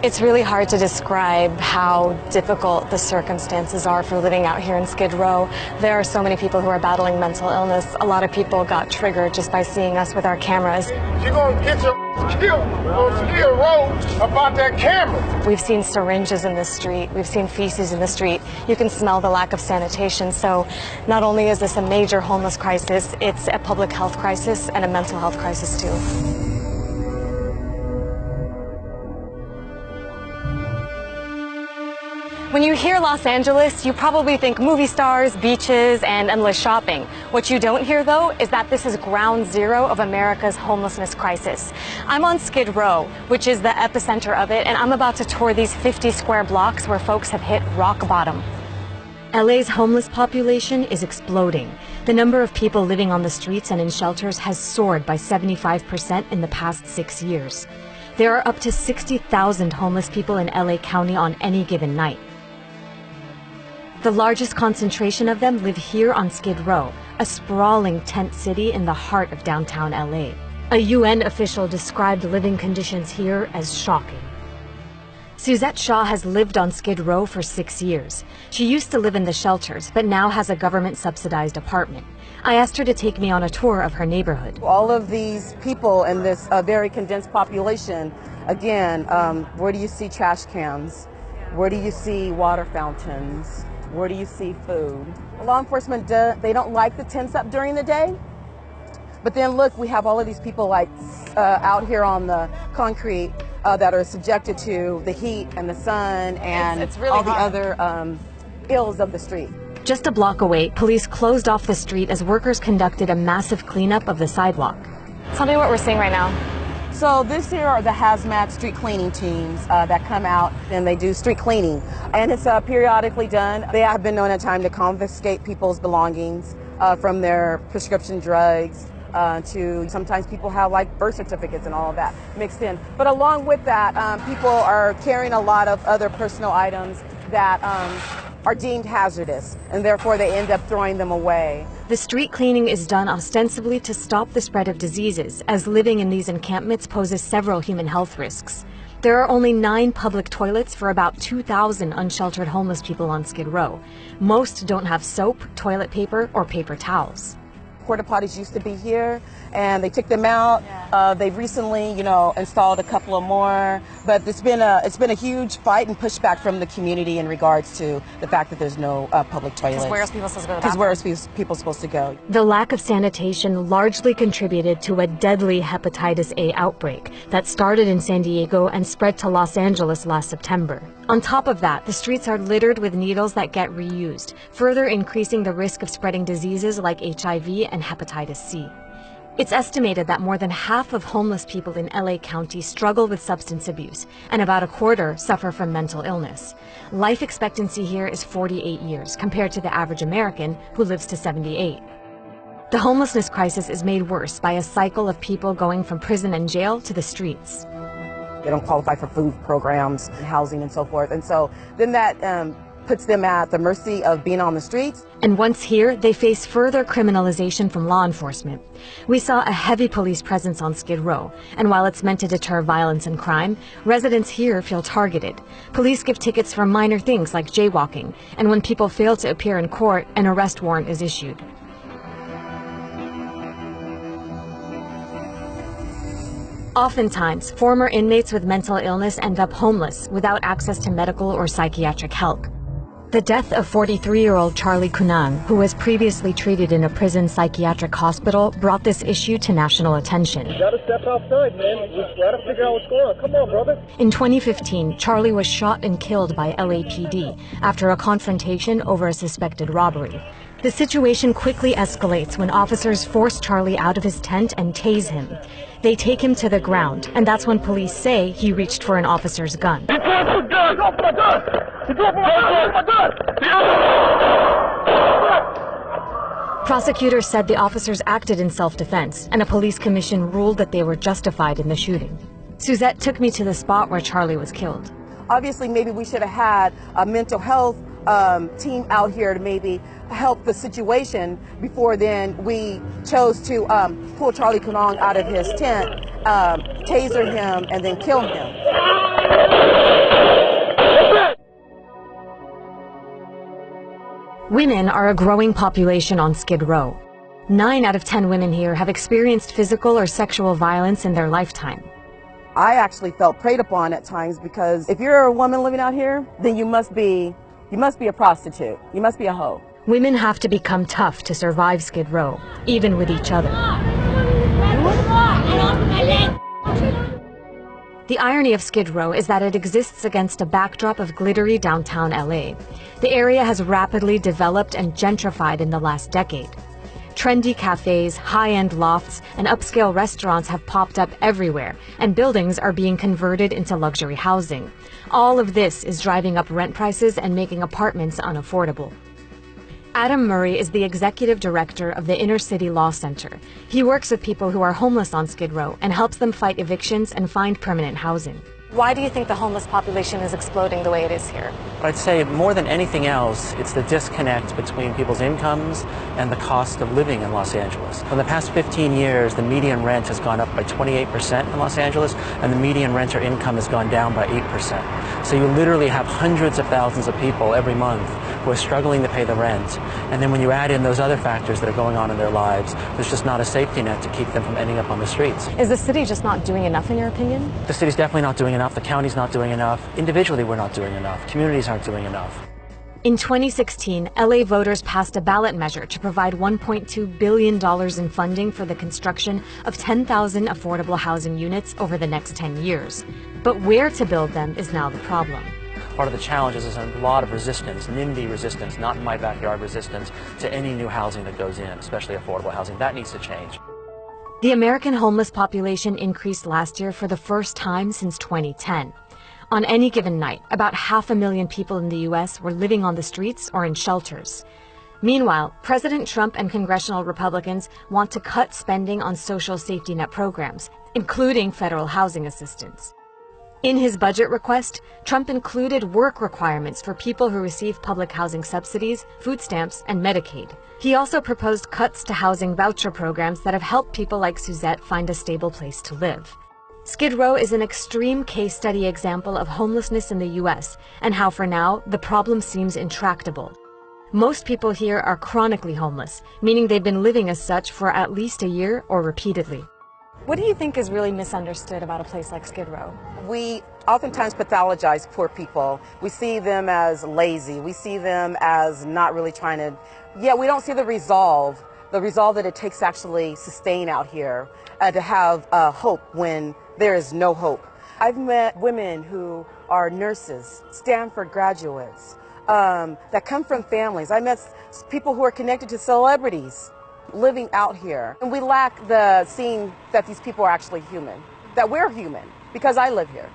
It's really hard to describe how difficult the circumstances are for living out here in Skid Row. There are so many people who are battling mental illness. A lot of people got triggered just by seeing us with our cameras. You're going to get your killed on Skid Row about that camera. We've seen syringes in the street. We've seen feces in the street. You can smell the lack of sanitation. So not only is this a major homeless crisis, it's a public health crisis and a mental health crisis too. When you hear Los Angeles, you probably think movie stars, beaches, and endless shopping. What you don't hear, though, is that this is ground zero of America's homelessness crisis. I'm on Skid Row, which is the epicenter of it, and I'm about to tour these 50 square blocks where folks have hit rock bottom. LA's homeless population is exploding. The number of people living on the streets and in shelters has soared by 75% in the past 6 years. There are up to 60,000 homeless people in LA County on any given night. The largest concentration of them live here on Skid Row, a sprawling tent city in the heart of downtown LA. A UN official described living conditions here as shocking. Suzette Shaw has lived on Skid Row for 6 years. She used to live in the shelters, but now has a government-subsidized apartment. I asked her to take me on a tour of her neighborhood. All of these people in this very condensed population, again, where do you see trash cans? Where do you see water fountains? Where do you see food? Law enforcement, they don't like the tents up during the day. But then look, we have all of these people like out here on the concrete that are subjected to the heat and the sun and it's really all the hot. other ills of the street. Just a block away, police closed off the street as workers conducted a massive cleanup of the sidewalk. Tell me what we're seeing right now. So this here are the hazmat street cleaning teams that come out and they do street cleaning. And it's periodically done. They have been known at times to confiscate people's belongings from their prescription drugs to sometimes people have like birth certificates and all of that mixed in. But along with that, people are carrying a lot of other personal items that are deemed hazardous, and therefore they end up throwing them away. The street cleaning is done ostensibly to stop the spread of diseases, as living in these encampments poses several human health risks. There are only 9 public toilets for about 2,000 unsheltered homeless people on Skid Row. Most don't have soap, toilet paper, or paper towels. Porta potties used to be here, and they took them out. They've recently, installed a couple of more. But it's been a huge fight and pushback from the community in regards to the fact that there's no public toilets. Because where else people supposed to go to the Because bathroom? where else people supposed to go? The lack of sanitation largely contributed to a deadly hepatitis A outbreak that started in San Diego and spread to Los Angeles last September. On top of that, the streets are littered with needles that get reused, further increasing the risk of spreading diseases like HIV and hepatitis C. It's estimated that more than half of homeless people in LA County struggle with substance abuse, and about a quarter suffer from mental illness. Life expectancy here is 48 years, compared to the average American, who lives to 78. The homelessness crisis is made worse by a cycle of people going from prison and jail to the streets. They don't qualify for food programs and housing and so forth. And so then that puts them at the mercy of being on the streets. And once here, they face further criminalization from law enforcement. We saw a heavy police presence on Skid Row, and while it's meant to deter violence and crime, residents here feel targeted. Police give tickets for minor things like jaywalking, and when people fail to appear in court, an arrest warrant is issued. Oftentimes, former inmates with mental illness end up homeless without access to medical or psychiatric help. The death of 43-year-old Charlie Kunang, who was previously treated in a prison psychiatric hospital, brought this issue to national attention. You gotta step outside, man. We gotta figure out what's going on. Come on, brother. In 2015, Charlie was shot and killed by LAPD after a confrontation over a suspected robbery. The situation quickly escalates when officers force Charlie out of his tent and tase him. They take him to the ground, and that's when police say he reached for an officer's gun. He dropped my gun! He dropped my gun! He dropped my gun! Prosecutors said the officers acted in self-defense, and a police commission ruled that they were justified in the shooting. Suzette took me to the spot where Charlie was killed. Obviously, maybe we should have had a mental health team out here to maybe help the situation before then we chose to pull Charlie Kunang out of his tent, taser him, and then kill him. Women are a growing population on Skid Row. 9 out of 10 women here have experienced physical or sexual violence in their lifetime. I actually felt preyed upon at times because if you're a woman living out here, then you must be a prostitute. You must be a hoe. Women have to become tough to survive Skid Row, even with each other. The irony of Skid Row is that it exists against a backdrop of glittery downtown LA. The area has rapidly developed and gentrified in the last decade. Trendy cafes, high-end lofts, and upscale restaurants have popped up everywhere, and buildings are being converted into luxury housing. All of this is driving up rent prices and making apartments unaffordable. Adam Murray is the executive director of the Inner City Law Center. He works with people who are homeless on Skid Row and helps them fight evictions and find permanent housing. Why do you think the homeless population is exploding the way it is here? I'd say more than anything else, it's the disconnect between people's incomes and the cost of living in Los Angeles. In the past 15 years, the median rent has gone up by 28% in Los Angeles, and the median renter income has gone down by 8%. So you literally have hundreds of thousands of people every month who are struggling to pay the rent. And then when you add in those other factors that are going on in their lives, there's just not a safety net to keep them from ending up on the streets. Is the city just not doing enough, in your opinion? The city's definitely not doing enough. The county's not doing enough. Individually, we're not doing enough. Communities aren't doing enough. In 2016, LA voters passed a ballot measure to provide $1.2 billion in funding for the construction of 10,000 affordable housing units over the next 10 years. But where to build them is now the problem. Part of the challenge is there's a lot of resistance, NIMBY resistance, not in my backyard resistance, to any new housing that goes in, especially affordable housing. That needs to change. The American homeless population increased last year for the first time since 2010. On any given night, about 500,000 people in the U.S. were living on the streets or in shelters. Meanwhile, President Trump and congressional Republicans want to cut spending on social safety net programs, including federal housing assistance. In his budget request, Trump included work requirements for people who receive public housing subsidies, food stamps, and Medicaid. He also proposed cuts to housing voucher programs that have helped people like Suzette find a stable place to live. Skid Row is an extreme case study example of homelessness in the U.S. and how, for now, the problem seems intractable. Most people here are chronically homeless, meaning they've been living as such for at least a year or repeatedly. What do you think is really misunderstood about a place like Skid Row? We oftentimes pathologize poor people. We see them as lazy. We see them as not really trying to, we don't see the resolve that it takes to actually sustain out here, to have hope when there is no hope. I've met women who are nurses, Stanford graduates, that come from families. I met people who are connected to celebrities living out here. And we lack the seeing that these people are actually human, that we're human, because I live here.